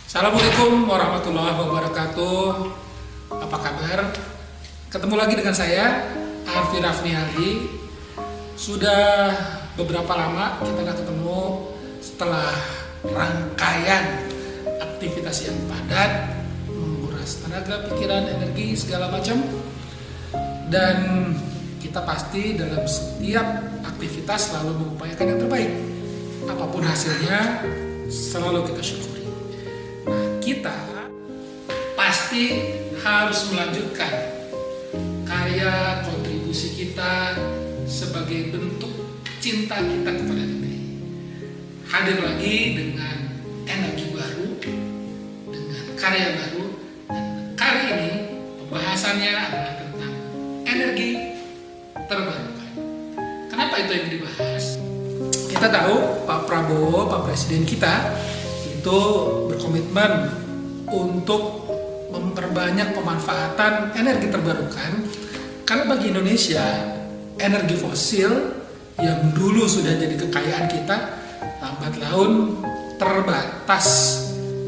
Assalamualaikum warahmatullahi wabarakatuh. Apa kabar? Ketemu lagi dengan saya, Arfi Rafni Ali. Sudah beberapa lama kita nggak ketemu setelah rangkaian aktivitas yang padat, menguras tenaga, pikiran, energi, segala macam. Dan kita pasti dalam setiap aktivitas selalu mengupayakan yang terbaik. Apapun hasilnya, selalu kita syukuri. Nah, kita pasti harus melanjutkan karya kontribusi kita sebagai bentuk cinta kita kepada negeri. Hadir lagi dengan energi baru, dengan karya baru, dan kali ini pembahasannya adalah tentang energi terbarukan. Kenapa itu yang dibahas? Kita tahu Pak Prabowo, Pak Presiden kita itu berkomitmen untuk memperbanyak pemanfaatan energi terbarukan, karena bagi Indonesia energi fosil yang dulu sudah jadi kekayaan kita lambat laun terbatas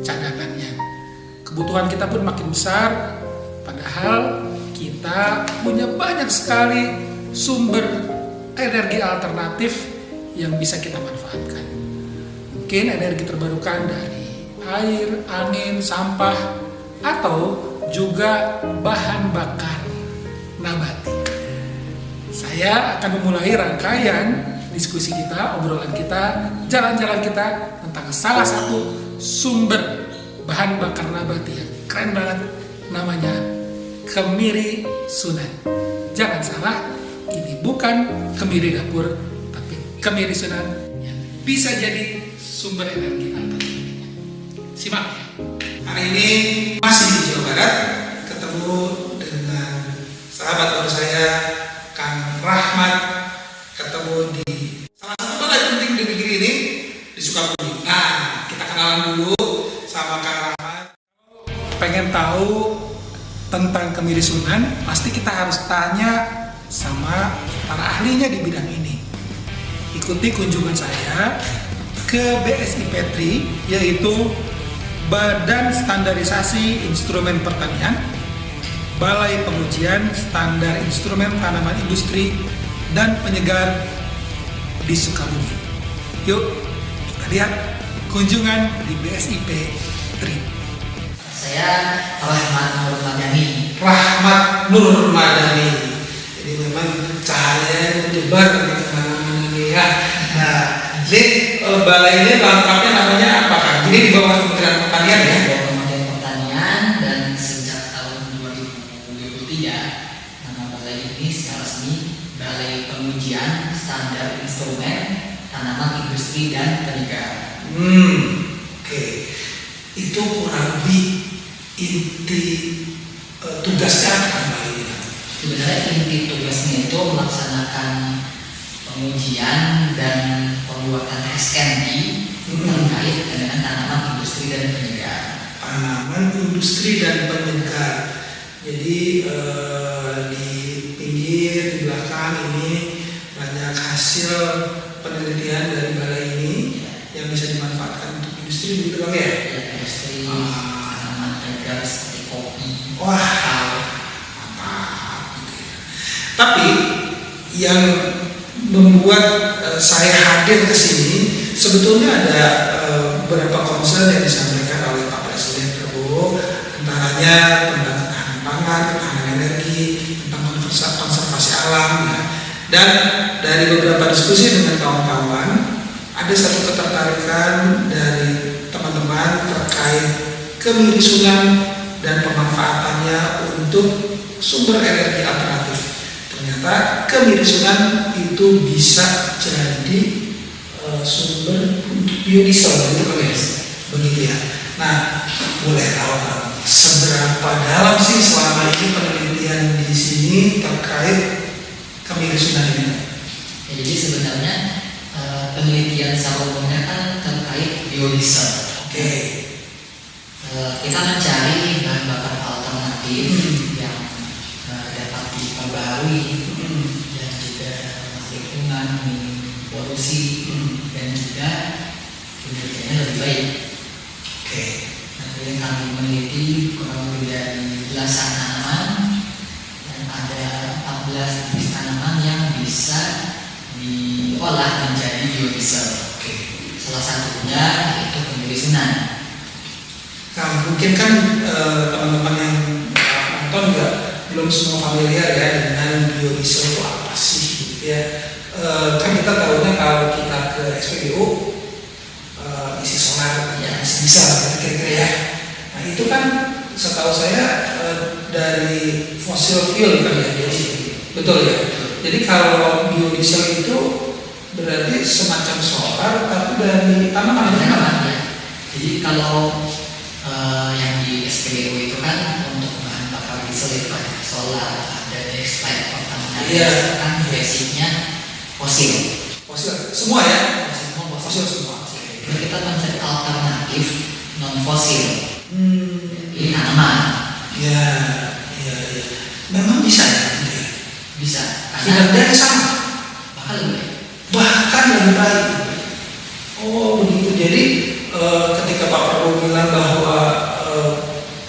cadangannya. Kebutuhan kita pun makin besar, padahal kita punya banyak sekali sumber energi alternatif yang bisa kita manfaatkan. Mungkin energi terbarukan dari air, angin, sampah, atau juga bahan bakar nabati. Saya akan memulai rangkaian diskusi kita, obrolan kita, jalan-jalan kita tentang salah satu sumber bahan bakar nabati yang keren banget, namanya kemiri Sunan. Jangan salah, ini bukan kemiri dapur, tapi kemiri Sunan yang bisa jadi sumber energi alternatif. Simak ya. Hari ini masih di Jawa Barat, ketemu dengan sahabat baru saya, Kang Rahmat, ketemu di salah satu balai penting di negeri ini, di Sukabumi. Nah, kita kenalan dulu sama Kang Rahmat. Pengen tahu tentang kemiri Sunan, pasti kita harus tanya sama para ahlinya di bidang ini. Ikuti kunjungan saya ke BSI Petri, yaitu Badan Standarisasi Instrumen Pertanian, Balai Pengujian Standar Instrumen Tanaman Industri dan Penyegar di Sukabumi. Yuk, kita lihat kunjungan di BSI Petri. Saya Rahmat Nur Madani. Rahmat Nur Madani. Jadi memang cahaya menyebar di kemana-mana nih ya. Nah, ini balai ini lengkapnya namanya apa kan? Jadi di bawah Kementerian Pertanian ya? Di bawah Kementerian Pertanian, dan sejak tahun 2023 nama balai ini secara resmi Balai Pengujian Standar Instrumen Tanaman Industri dan Penyegar. Oke. Itu kurang lebih inti tugasnya apa balai ini? Sebenarnya inti tugasnya itu melaksanakan pengujian dan pembuatan SNI terkait dengan tanaman industri dan penyegar. Tanaman industri dan penyegar. Jadi di pinggir, di belakang ini banyak hasil penelitian dari balai ini yang bisa dimanfaatkan untuk industri, begitu Bang ya? Ya, industri tanaman penyegar seperti kopi. Wah, mantap. Tapi yang membuat saya hadir ke sini sebetulnya ada beberapa concern yang disampaikan oleh Pak Presiden Prabowo, antaranya tentang ketahanan pangan, ketahanan energi, tentang konservasi alam ya. Dan dari beberapa diskusi dengan kawan-kawan, ada satu ketertarikan dari teman-teman terkait kemiri Sunan dan pemanfaatannya untuk sumber energi alternatif. Ternyata kemiri Sunan itu bisa jadi sumber untuk biodiesel, gitu kan guys? Begitu ya. Nah, boleh tahu seberapa dalam sih selama ini penelitian di sini terkait kemiri Sunan ini? Ya, jadi sebenarnya penelitian secara umumnya kan terkait biodiesel. Oke. Kita mencari bahan bakar alternatif yang dapat diperbarui dan juga lingkungan, polusi, dan juga kinerjanya lebih baik. Oke. Nah, menjadi biodiesel. Oke. Salah satunya yaitu kemiri Sunan. Nah, mungkin kan teman-teman yang nonton juga belum semua familiar ya dengan biodiesel itu apa sih gitu ya. Kan kita tahunya kalau kita ke SPBU isi solar, Ya. isi diesel kira-kira ya. Nah itu kan setahu saya dari fossil fuel kan ya biodiesel. Betul ya. Jadi kalau biodiesel itu berarti semacam solar tapi dari tanaman. Ya. Jadi kalau yang di SPBU itu kan untuk bahan bakar diesel itu ada solar, ada daylight, pertamina, Iya. kan basicnya fosil. Fosil semua ya. Semua Fosil fosil. semua. Jadi kita mencari alternatif non fosil. Ini Hmm. tanaman Ya, ya, ya. Memang bisa ya, gitu ya. bisa Kinerjanya sama, bahkan lebih baik. bahkan lebih baik. Oh begitu. Jadi ketika Pak Prabowo bilang bahwa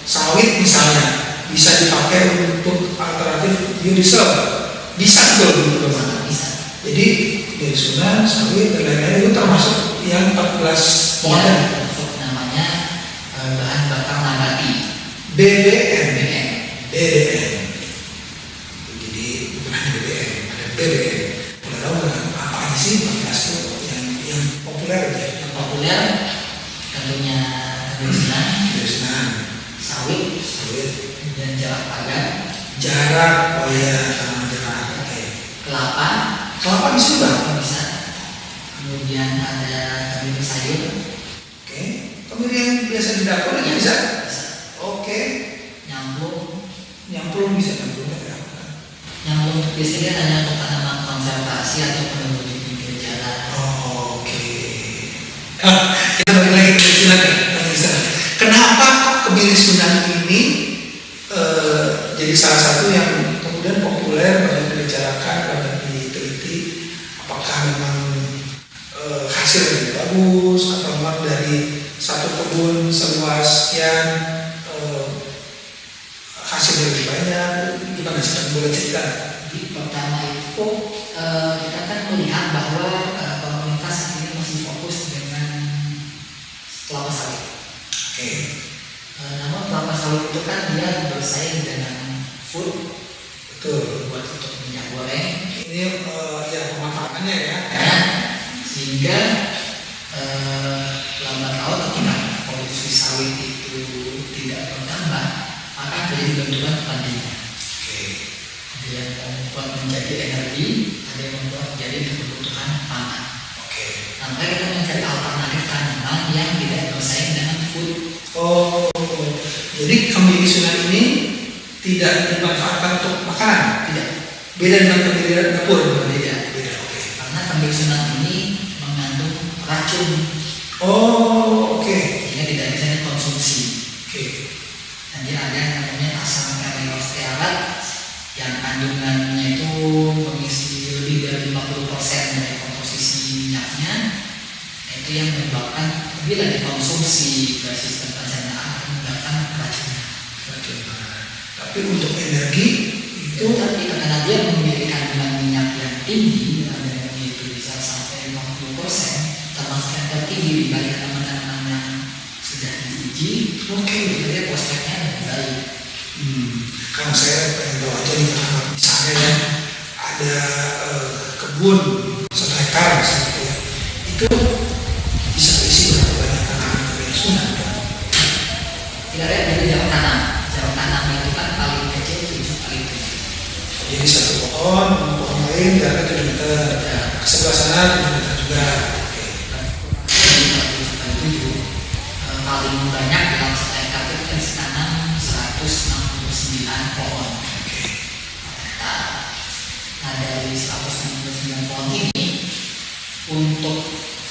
sawit misalnya bisa dipakai untuk alternatif biodiesel, bisa betul betul. Sangat bisa. Jadi dari Sunan, sawit dan lain-lain itu termasuk yang 14 Ya, model untuk namanya bahan bakar nabati BBM. BBM. BBM. Jadi bukan hanya BBM, ada BBM. Boleh tahu nggak apa aja sih 14 itu yang populer ya? Yang populer tentunya kemiskinan, Dari Sunan, sawit, sawit, dan jarak pagar, jarak, oh ya, tanaman jarak, oke. kelapa, Kelapa bisa juga, bisa. Kemudian ada kemiri sayur, oke. Kemiri yang biasa di dapur aja bisa, bisa. oke. Nyamplung. Nyamplung bisa nyamplung ya. Nyamplung biasanya hanya untuk tanaman konservasi atau penumbuh di pinggir jalan. Oke. Kita balik lagi ke Sunan ya. Kenapa kok kemiri Sunan ini jadi salah satu yang kemudian populer, banyak dibicarakan, banyak diteliti? Apakah memang hasil yang bagus atau memang dari satu kebun seluas sekian hasil yang lebih banyak? Gimana sih? Boleh cerita? Jadi pertama itu kita kan melihat bahwa pemerintah saat ini masih fokus dengan kelapa sawit. Oke. Namun kelapa sawit itu kan dia bersaing dengan food Betul. buat untuk minyak goreng, Ini ya pemanfaatannya ya. sehingga lambat laun ketika produksi sawit itu tidak bertambah, maka terjadi benturan kepentingan. Oke. Ada yang membuat menjadi energi, ada yang membuat menjadi kebutuhan pangan. Oke. Sampai kita mencari alternatif tanaman yang tidak bersaing dengan food. Oh, jadi kemiri Sunan ini tidak dimanfaatkan untuk makanan. Tidak, Beda dengan kemiri dapur. Beda. Beda. Oke. karena kemiri Sunan ini mengandung racun Oh, oke. sehingga tidak bisa dikonsumsi. Oke. Dan dia ada yang namanya asam stearat yang kandungannya itu mengisi lebih dari 50% dari komposisi minyaknya. Itu yang menyebabkan bila dikonsumsi dari sistem pencernaan akan menyebabkan keracunan. Racun. Tapi untuk energi Itu tapi karena dia memiliki kandungan minyak yang tinggi, kandungannya itu bisa sampai 50%, termasuk yang tertinggi dibanding tanaman-tanaman yang sudah diuji. oke. Itu dia prospeknya lebih baik. Kan saya pengen tahu aja nih, misalnya ya ada kebun 1 hektar misalnya ya. Itu bisa isi berapa banyak tanaman kemiri Sunan? Tidak ada dari jarak tanam. Jarak tanam itu kan paling kecil 7 kali 7. Jadi satu pohon lain jaraknya 7 meter. Ke sebelah sana 7 meter juga. Oke. Jadi kalau 7 kali 7 paling banyak dalam satu hektar itu kan ditanam 169 pohon. Oke. Nah dari 169 pohon ini untuk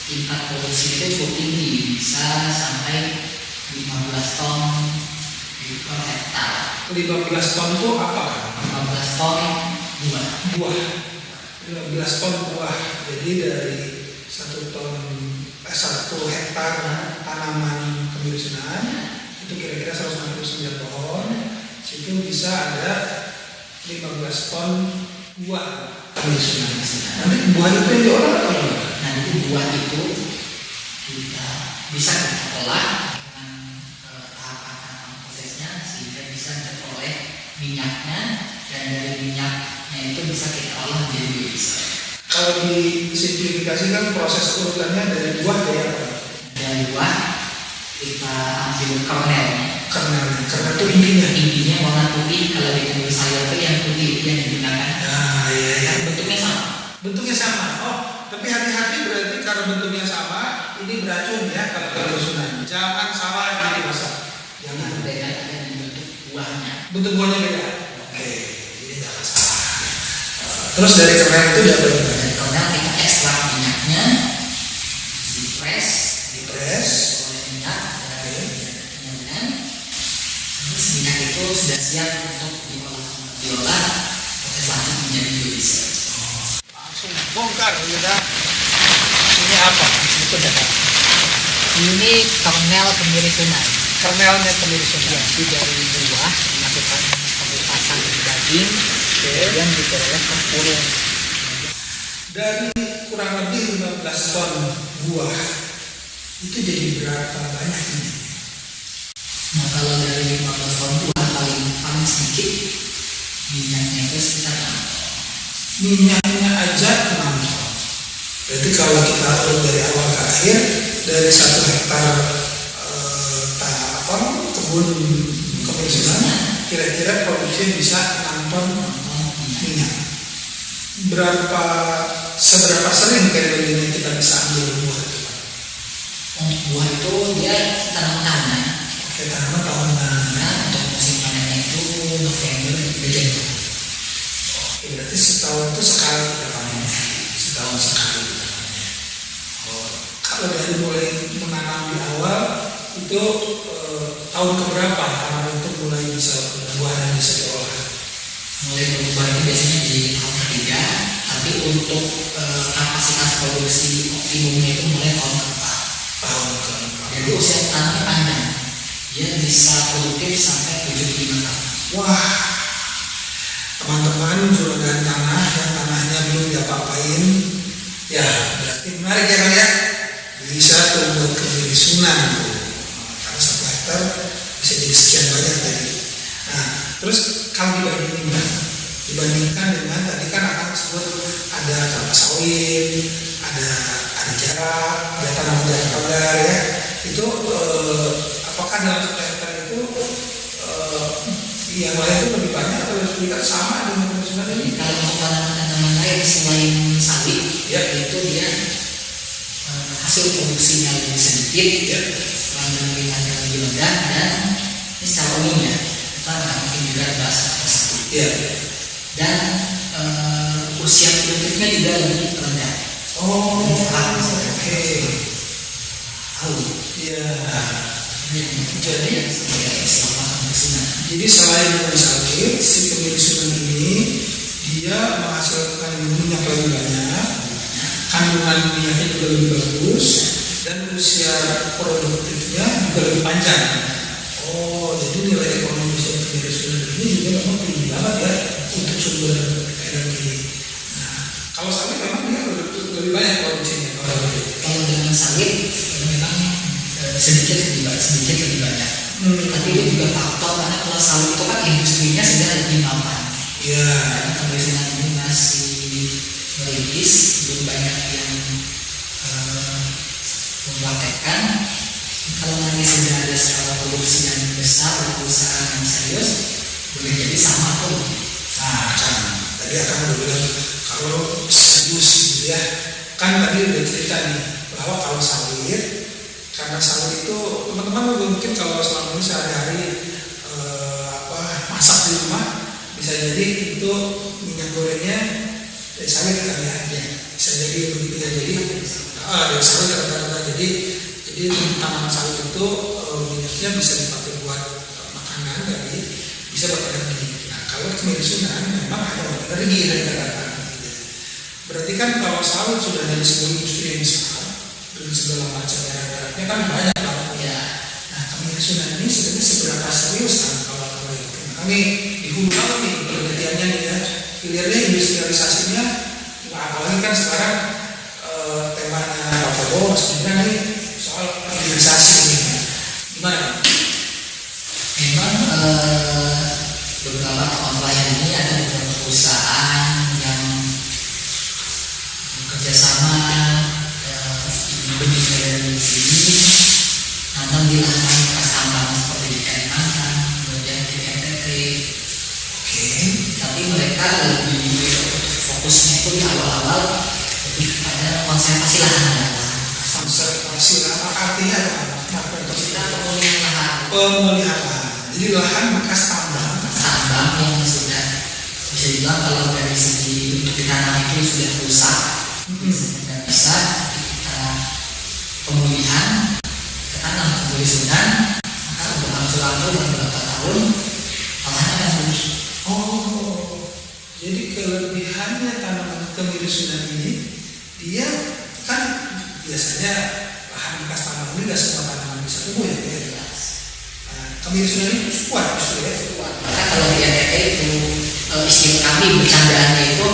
tingkat produksi itu cukup tinggi, bisa sampai 15 ton per hektar. 15 ton itu apa kan? 15 ton buah. Buah. 15 ton buah. Jadi dari 1 hektar tanaman kemiri Sunan itu kira-kira 169 pohon. Situ bisa ada 15 ton buah kemiri Sunan. Nanti buah itu yang diolah atau gimana? Nah bisa kita olah dengan tahapan prosesnya sehingga bisa diperoleh minyaknya, dan dari minyaknya itu bisa kita olah menjadi biodiesel. Kalau disimplifikasikan proses urutannya dari buah ke apa? Dari buah kita ambil kernelnya. Karena itu intinya warna putih. Kalau di bumbu sayur itu yang putih itu yang digunakan. Nah, iya. Bentuknya sama. Bentuknya sama. Oh, tapi hati-hati berarti karena bentuknya sama, ini beracun ya kalau kemilisunan. Jangan salah ini dimasak. Jangan berbeda ada di bentuk buahnya. Bentuk buahnya beda. Oke, ini jangan salah. Terus dari kernel itu dapat gimana? Dari kernel kita ekstrak minyaknya, dipres oleh minyak, dan terus minyak itu sudah siap untuk diolah proses lanjut menjadi biodiesel. Langsung bongkar ya. Ini apa? Itu data. Ini kernel kemiri sunan. Kernelnya kemiri sunan. Jadi dari buah dilakukan pementasan daging, kemudian diperoleh tempurung. Dari kurang lebih 15 ton buah itu jadi berapa banyak ini? Nah, kalau dari 15 ton buah paling sedikit minyaknya itu sekitar 6 ton. Minyaknya aja 6 ton. Berarti kalau kita urut dari awal ke akhir, dari 1 hektar kebun kemilisunan, kira-kira produksi bisa 6 ton minyak. Seberapa sering kayak begini kita bisa ambil buah itu? Untuk buah itu dia tanaman-tanaman. Oke, tanaman-tanaman. Nah, untuk musim panennya itu November Desember. Oke, berarti setahun itu sekali kita panen. Setahun sekali kita panen. Oh, kalau dari mulai menanam di awal itu tahun keberapa tanaman itu mulai bisa buah dan bisa diolah? Mulai berubah itu biasanya di tahun ketiga, tapi untuk kapasitas produksi optimumnya itu mulai tahun keempat. Jadi usia tanamnya panjang, dia bisa produktif sampai 75 tahun. Wah, teman-teman juragan tanah yang tanahnya belum diapa-apain, ya berarti menarik ya Bang ya, bisa tuh buat kemilisunan tuh. Karena 1 hektar bisa jadi sekian banyak tadi. Nah, terus kalau dibandingkan dengan tadi kan akan sebut ada kelapa sawit, ada jarak, ada tanaman jarak pagar ya. Itu apakah dalam 1 hektar itu yang lain itu lebih banyak atau lebih sama dengan kemilisunan ini? Kalau untuk tanaman-tanaman lain selain sawit, Ya. itu dia hasil produksinya lebih sedikit, Ya. lingkungannya lebih rendah, dan ini secara umumnya kita nggak mungkin juga bahas satu. Ya. Dan usia produktifnya juga lebih rendah. Oh, Oke. Tahu. Iya. Jadi sebagai selama kemilisunan. Jadi selain dengan sawit, si kemilisunan ini dia menghasilkan minyak lebih banyak, kandungan minyaknya juga lebih bagus, dan usia produktifnya juga lebih panjang. Oh, jadi nilai ekonomis dari kemilisunan ini juga memang tinggi banget ya untuk sumber energi. Nah, kalau sawit memang dia lebih banyak produksinya. Kalau dengan sawit memang sedikit lebih banyak. Tapi itu juga faktor karena kalau sawit itu kan industrinya sudah lebih mapan. Iya. Karena kemilisunan ini masih merintis, belum banyak yang mempraktekkan. Kalau nanti sudah ada skala produksi yang besar, perusahaan yang serius, boleh jadi sama tuh. Nah, tadi akan udah bilang kalau serius gitu ya, kan tadi udah cerita nih bahwa kalau sawit, karena sawit itu teman-teman mungkin kalau selama ini sehari-hari masak di rumah, bisa jadi itu minyak gorengnya dari sawit kan ya, bisa jadi begitu ya. Jadi dari sawit rata-rata jadi tanaman sawit itu minyaknya bisa dipakai buat makanan, jadi bisa buat energi. Nah, kalau kemilisunan memang ada energi rata-rata. Berarti kan kalau sawit sudah dari sebuah industri yang besar dengan segala macam merek-mereknya kan banyak banget ya. Nah, kemilisunan ini sebenarnya seberapa serius kan kalau kami di hulu banget nih penelitiannya nih ya, hilirnya industrialisasinya, apalagi kan sekarang temanya Pak Prabowo sebenarnya nih soal hilirisasi konservasi lahan. Konservasi lahan artinya apa? Kita pemulihan lahan. Pemeliharaan. Jadi lahan bekas tambang. Tambang yang sudah bisa dibilang kalau dari segi untuk ditanam itu sudah rusak, dan bisa kita pemulihan ke tanam pembusukan, maka berlangsung beberapa tahun lahannya akan pulih. Oh, jadi kelebihannya tanaman kemirusunan ini, dia kan biasanya lahan bekas tambang ini nggak semua tanaman bisa tumbuh ya. Kemirusunan ini kuat justru ya. Maka kalau di NTT itu istilah kami bercandaannya itu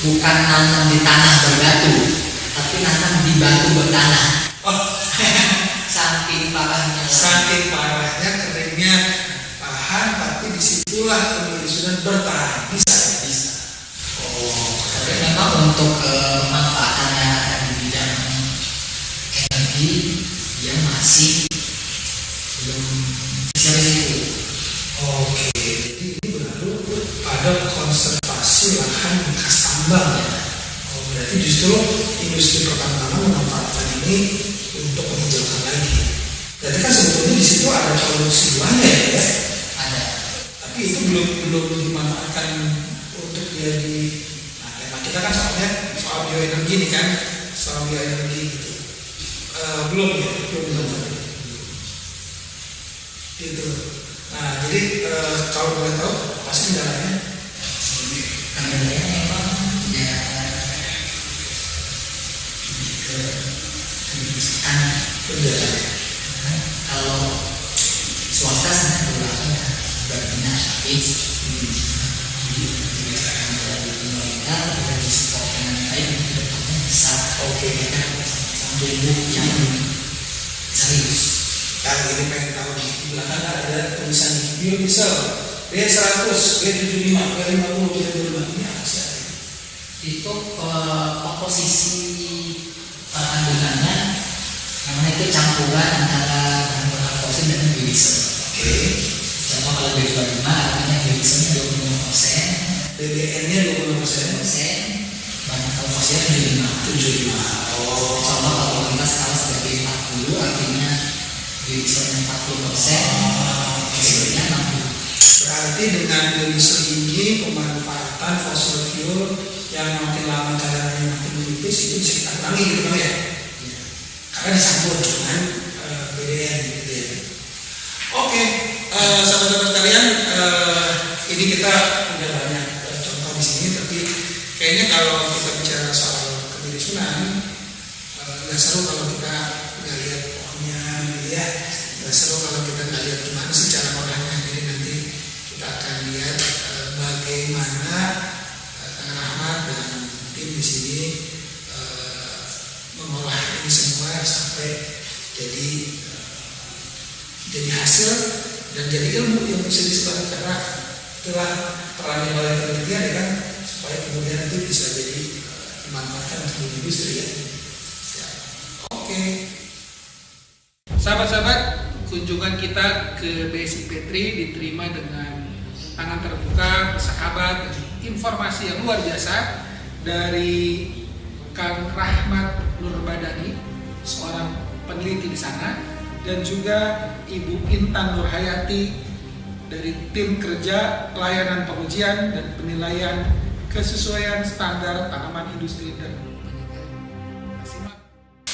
bukan nanam di tanah berbatu, tapi nanam di batu bertanah. Oh, Saking parahnya. saking parahnya keringnya lahan, tapi disitulah kemirusunan bertahan bisa. Oh, Tapi memang untuk manfaatannya di bidang energi dia masih belum bisa risiko. oke. Jadi ini berlalu pada konservasi lahan bekas tambang ya. Oh, berarti justru industri pertambangan memanfaatkan ini untuk menghijaukan lagi. Berarti kan sebetulnya di situ ada produksi buahnya ya. Ada. Tapi itu belum dimanfaatkan untuk jadi. Nah, tema kita kan soal bioenergi nih kan, soal bioenergi gitu. Belum dimanfaatkan. Gitu. Nah, jadi kalau boleh tahu apa sih kendalanya? Kendalanya memang ya ke tanah. Kendalanya. Kalau swasta sangat berlangsung berminat, tapi dari pemerintah dari support dengan baik untuk depannya bisa kita tumbuh yang serius. Kalau ini pengen tahu di belakang ada tulisan biodiesel B100, B75, B50, B25 ini apa sih? Itu komposisi kandungannya namanya itu campuran antara bahan bakar fosil dan biodiesel. Oke. Contoh kalau B25 artinya biodieselnya 25%, BBM-nya 20%, bahan bakar fosilnya 75. 75. Oh, Contoh kalau kita skala sebagai 40 artinya biodieselnya 40%, fosilnya 60. berarti dengan biodiesel ini pemanfaatan fossil fuel yang makin lama cadangannya makin menipis itu bisa kita kurangi gitu kan ya? Karena dicampur dengan BDN gitu ya. Oke, sahabat-sahabat sekalian, ini kita udah banyak contoh di sini, tapi kayaknya kalau kita bicara soal kemirusunan, nggak seru kalau kita nggak lihat pohonnya, gitu ya. Nggak seru kalau kita nggak lihat gimana sih cara ngolahnya. Jadi nanti kita akan lihat bagaimana Kang Rahmat dan tim di sini mengolah ini semua sampai jadi hasil dan jadi ilmu yang bisa disebarkan, karena itulah perannya balai penelitian ya kan, supaya kemudian itu bisa jadi dimanfaatkan untuk industri ya. Oke. Sahabat-sahabat, kunjungan kita ke BSI Petri diterima dengan tangan terbuka, bersahabat, dan informasi yang luar biasa dari Kang Rahmat Nurbadani, seorang peneliti di sana, dan juga Ibu Intan Nurhayati dari tim kerja pelayanan pengujian dan penilaian kesesuaian standar tanaman industri dan penyimpanan.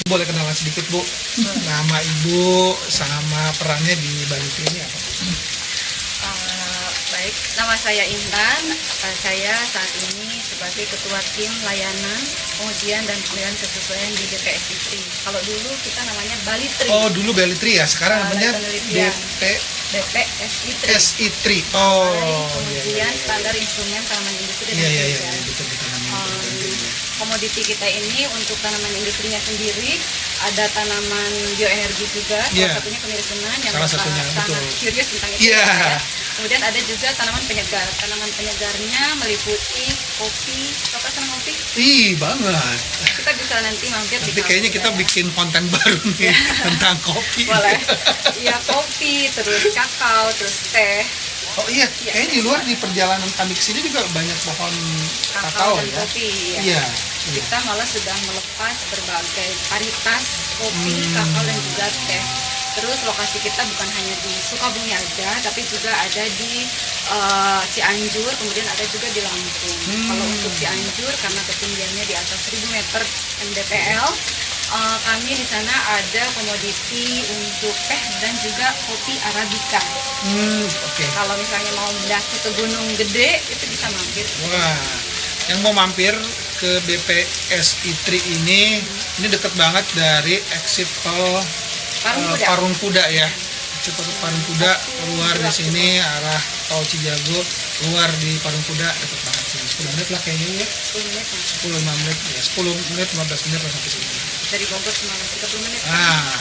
Boleh kenalan sedikit Bu, nama Ibu sama perannya di Bali ini apa? Baik, nama saya Intan. Saya saat ini sebagai Ketua Tim Layanan Pengujian dan Penilaian Kesesuaian di BPS Itri. Kalau dulu kita namanya Bali Tri. Oh, dulu Bali Tri ya, sekarang namanya penelitian. BPS BPS Itri. Oh, Pengujian Standar Instrumen Tanaman Industri dan Iya, Pengujian. betul namanya. Komoditi kita ini untuk tanaman industrinya sendiri ada tanaman bioenergi juga, salah satunya kemirusunan yang salah satunya, sangat betul. curious tentang itu. Iya. Ya. Kemudian ada juga tanaman penyegar. Tanaman penyegarnya meliputi kopi. Apa senang kopi? Ih, banget. Kita bisa nanti mampir Nanti kayaknya kita bikin konten baru nih tentang kopi. Boleh. Iya, kopi, terus kakao, terus teh. Oh iya, Iya. kayaknya di luar di perjalanan kami ke sini juga banyak pohon kakao dan ya. kopi. Ya. Iya. Kita malah sudah melepas berbagai varietas kopi, Hmm. kakao dan juga teh. Terus lokasi kita bukan hanya di Sukabumi aja, tapi juga ada di Cianjur, kemudian ada juga di Lampung. Kalau untuk Cianjur karena ketinggiannya di atas 1000 meter mdpl, kami di sana ada komoditi untuk teh dan juga kopi arabica. Oke. Kalau misalnya mau mendaki ke Gunung Gede itu bisa mampir. Wah, yang mau mampir ke BPSI Tri ini deket banget dari exit tol Parung Kuda. Ya. Exit tol Parung Kuda keluar di sini arah tol Cijago, keluar di Parung Kuda deket banget sih. 10 menit lah kayaknya ya. 10 menit Mas. 10-15 menit ya. 10 menit 15 menit lah sampai sini. Dari Bogor cuma 30 menit.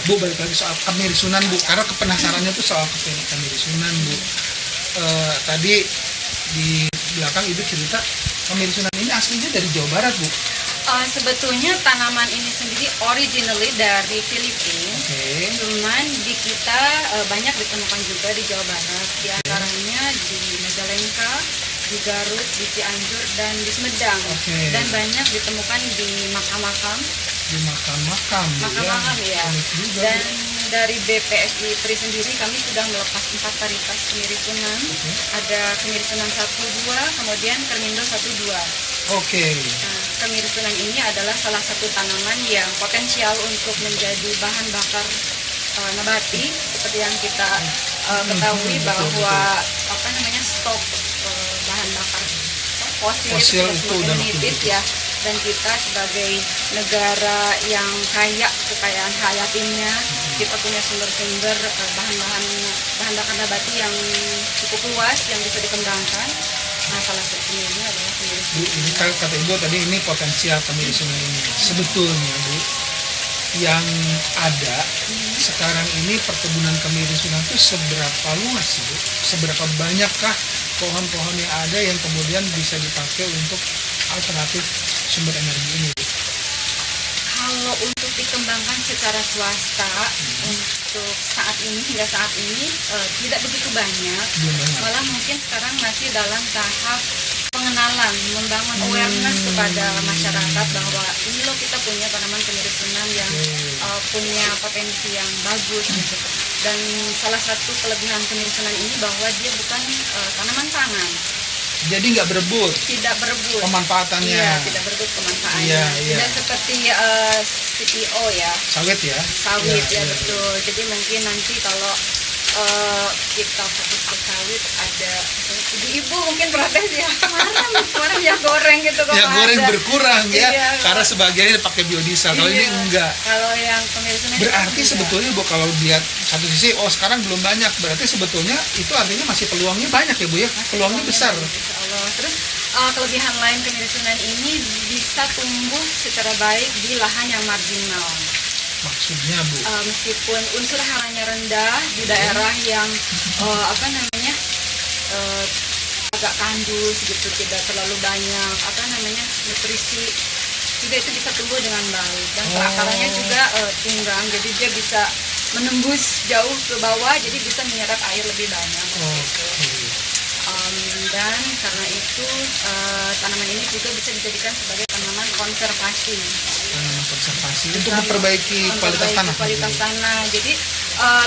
Bu, balik lagi soal kemiri Sunan, Bu. Karena kepenasarannya tuh soal kemiri Sunan, Bu. Tadi di belakang Ibu cerita kemiri Sunan ini aslinya dari Jawa Barat, Bu. Sebetulnya tanaman ini sendiri originally dari Filipina. Oke. Cuman di kita banyak ditemukan juga di Jawa Barat. Di antaranya di Majalengka, di Garut, di Cianjur, dan di Sumedang. Oke. Dan banyak ditemukan di makam-makam. Di makam-makam, Makam-makam ya. Unik juga, Dan Bu. dari BPSI Tri sendiri kami sudah melepas 4 varietas kemiri Sunan. Ada kemiri Sunan 1, 2, kemudian Kermindo 1, 2. Oke. Nah, kemiri Sunan ini adalah salah satu tanaman yang potensial untuk menjadi bahan bakar nabati, seperti yang kita ketahui bahwa stok bahan bakar fosil itu sudah udah semakin makin menipis ya. Dan kita sebagai negara yang kaya kekayaan hayatinya, kita punya sumber-sumber bahan bakar nabati yang cukup luas yang bisa dikembangkan. Nah, salah satunya ini adalah kemiri Bu, Sunan. ini kan kata Ibu tadi ini potensial kemiri Sunan ini. Sebetulnya, Bu, yang ada sekarang ini perkebunan kemiri Sunan itu seberapa luas sih, Bu? Seberapa banyakkah pohon-pohon yang ada yang kemudian bisa dipakai untuk alternatif sumber energi ini, Bu? Kalau untuk dikembangkan secara swasta untuk hingga saat ini tidak begitu banyak. Belum banyak. Malah mungkin sekarang masih dalam tahap pengenalan, membangun awareness kepada masyarakat bahwa ini loh kita punya tanaman kemiri Sunan yang punya potensi yang bagus gitu. Dan salah satu kelebihan kemiri Sunan ini bahwa dia bukan tanaman pangan. Jadi nggak berebut Tidak berebut. pemanfaatannya. Iya, tidak berebut pemanfaatannya. Iya, iya. Tidak seperti CPO ya, Sawit ya. sawit Iya, ya, iya. betul. Jadi mungkin nanti kalau kita fokus ke sawit ada ibu mungkin protes ya kemarin ya goreng gitu kok Ya goreng ada. berkurang ya, Iya, karena sebagiannya pakai biodiesel. Kalau ini iya. enggak. Kalau yang kemiri Sunan Berarti itu enggak. sebetulnya, Bu, kalau lihat satu sisi, sekarang belum banyak. Berarti sebetulnya itu artinya masih peluangnya banyak ya, Bu ya. Peluangnya besar. Insya Allah. Terus kelebihan lain kemiri Sunan ini bisa tumbuh secara baik di lahan yang marginal. Maksudnya, Bu. Meskipun unsur haranya rendah di daerah yang agak tandus gitu, tidak terlalu banyak nutrisi, juga itu bisa tumbuh dengan baik. Dan akarnya juga tunggang, jadi dia bisa menembus jauh ke bawah, jadi bisa menyerap air lebih banyak. Dan karena itu tanaman ini juga bisa dijadikan sebagai tanaman konservasi. Tanaman konservasi untuk memperbaiki kualitas tanah. Kualitas tanah. Jadi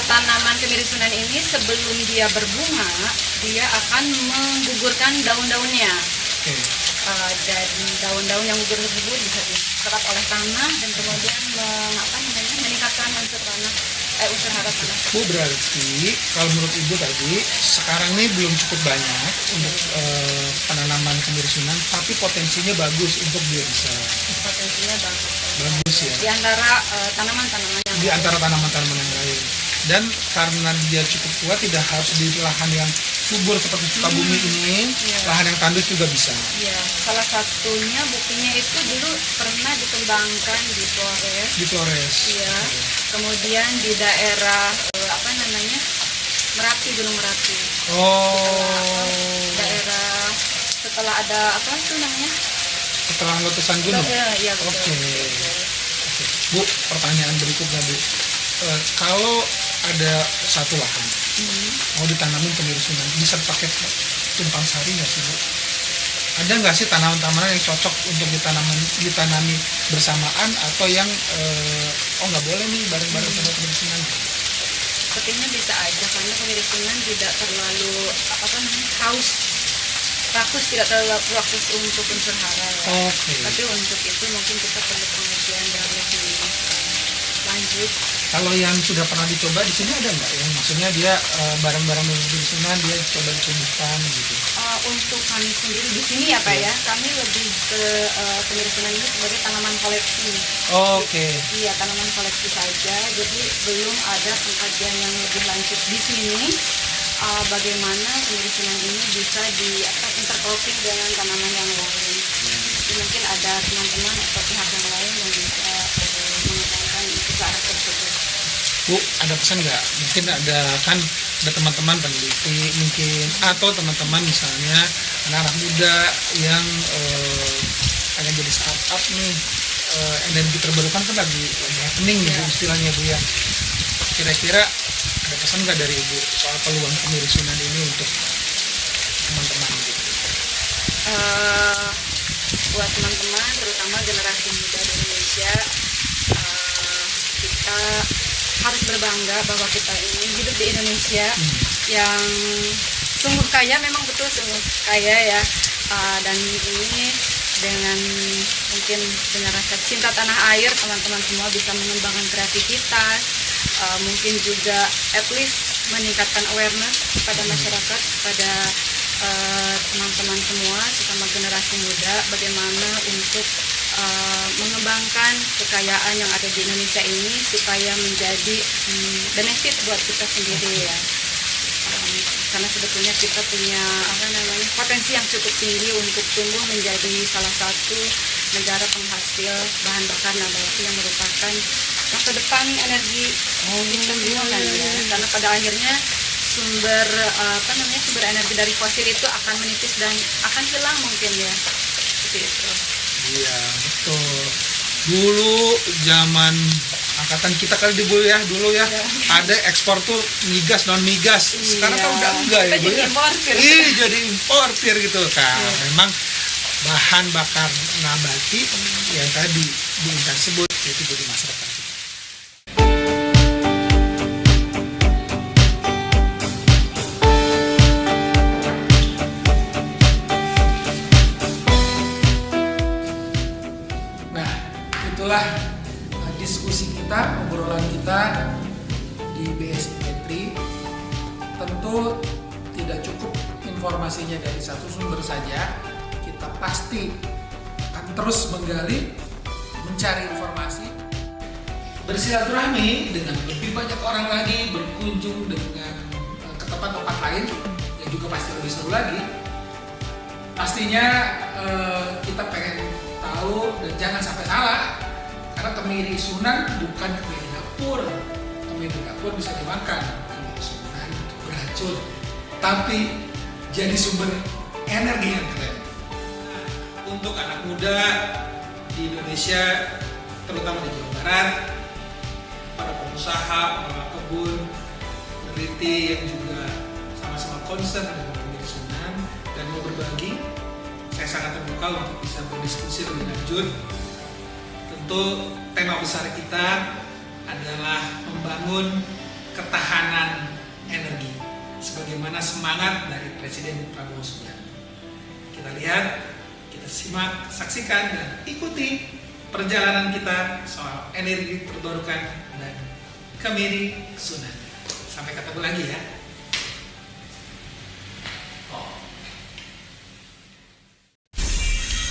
tanaman kemiri Sunan ini sebelum dia berbunga, dia akan menggugurkan daun-daunnya. Oke. Dan daun-daun yang gugur tersebut bisa diserap oleh tanah dan kemudian meningkatkan unsur hara tanah. Bu, berarti kalau menurut Ibu tadi sekarang ini belum cukup banyak untuk penanaman kemiri Sunan, tapi potensinya bagus untuk biodiesel. Potensinya Bagus ya. di antara tanaman-tanaman yang Di antara tanaman-tanaman yang lain. Dan karena dia cukup kuat, tidak harus di lahan yang subur seperti Sukabumi ini, lahan yang tandus juga bisa. ya, salah satunya buktinya itu dulu pernah dikembangkan di Flores. Di Flores. Iya. Kemudian di daerah Merapi, Gunung Merapi. Daerah setelah ada Setelah letusan gunung. Iya, betul. Oke. Bu, pertanyaan berikutnya, Bu. Kalau ada satu lahan mau ditanamin kemiri Sunan, bisa pakai tumpang sari nggak sih Bu? Ada nggak sih tanaman-tanaman yang cocok untuk ditanami bersamaan atau yang nggak boleh nih bareng-bareng sama kemiri Sunan? Sepertinya bisa aja karena kemiri Sunan tidak terlalu rakus, tidak terlalu rakus untuk unsur hara ya. Oke. Tapi untuk itu mungkin kita perlu pengajian yang lebih lanjut. Kalau yang sudah pernah dicoba di sini ada nggak yang maksudnya dia barang-barang kemiri Sunan dia coba ditumbuhkan gitu? Untuk kami sendiri di sini ya Pak ya, kami lebih ke kemiri Sunan ini sebagai tanaman koleksi. Oke. Iya, tanaman koleksi saja. Jadi belum ada pengkajian yang lebih lanjut di sini. Bagaimana kemiri Sunan ini bisa intercropping dengan tanaman yang lain. Jadi mungkin ada teman-teman atau pihak yang lain yang bisa mengembangkan ke arah tersebut. Bu, ada pesan nggak? Mungkin ada teman-teman peneliti mungkin atau teman-teman misalnya anak-anak muda yang akan jadi startup nih, energi terbarukan kan lagi happening gitu istilahnya Bu ya. Kira-kira ada pesan nggak dari Ibu soal peluang kemiri Sunan ini untuk teman-teman gitu? Buat teman-teman, terutama generasi muda di Indonesia, kita harus berbangga bahwa kita ini hidup di Indonesia yang sungguh kaya, memang betul sungguh kaya ya. Dan ini dengan mungkin dengan rasa cinta tanah air, teman-teman semua bisa mengembangkan kreativitas, mungkin juga at least meningkatkan awareness kepada masyarakat, kepada teman-teman semua sesama generasi muda, bagaimana untuk mengembangkan kekayaan yang ada di Indonesia ini supaya menjadi benefit buat kita sendiri ya. Karena sebetulnya kita punya potensi yang cukup tinggi untuk tumbuh menjadi salah satu negara penghasil bahan bakar nabati yang merupakan masa depan energi kita semua kan ya. Karena pada akhirnya sumber energi dari fosil itu akan menipis dan akan hilang mungkin ya, seperti itu. Iya betul. Dulu zaman angkatan kita kali dulu ya, ada ekspor tuh migas non migas. Sekarang kan udah enggak ya Bu ya. Jadi importir gitu kan. Memang bahan bakar nabati yang tadi Bu Intan sebut itu jadi masyarakat. Itulah diskusi kita, obrolan kita di BSI Petri. Tentu tidak cukup informasinya dari satu sumber saja. Kita pasti akan terus menggali, mencari informasi, bersilaturahmi dengan lebih banyak orang lagi, berkunjung dengan ke tempat-tempat lain yang juga pasti lebih seru lagi. Pastinya kita pengen tahu dan jangan sampai salah. Karena kemiri Sunan bukan kemiri dapur. Kemiri dapur bisa dimakan, kemiri Sunan itu beracun. Tapi jadi sumber energi yang keren. Untuk anak muda di Indonesia, terutama di Jawa Barat, para pengusaha, pengelola kebun, peneliti yang juga sama-sama concern dengan kemiri Sunan dan mau berbagi, saya sangat terbuka untuk bisa berdiskusi lebih lanjut. Tentu tema besar kita adalah membangun ketahanan energi sebagaimana semangat dari Presiden Prabowo Subianto. Kita lihat, kita simak, saksikan dan ikuti perjalanan kita soal energi terbarukan dan kemiri Sunan. Sampai ketemu lagi ya.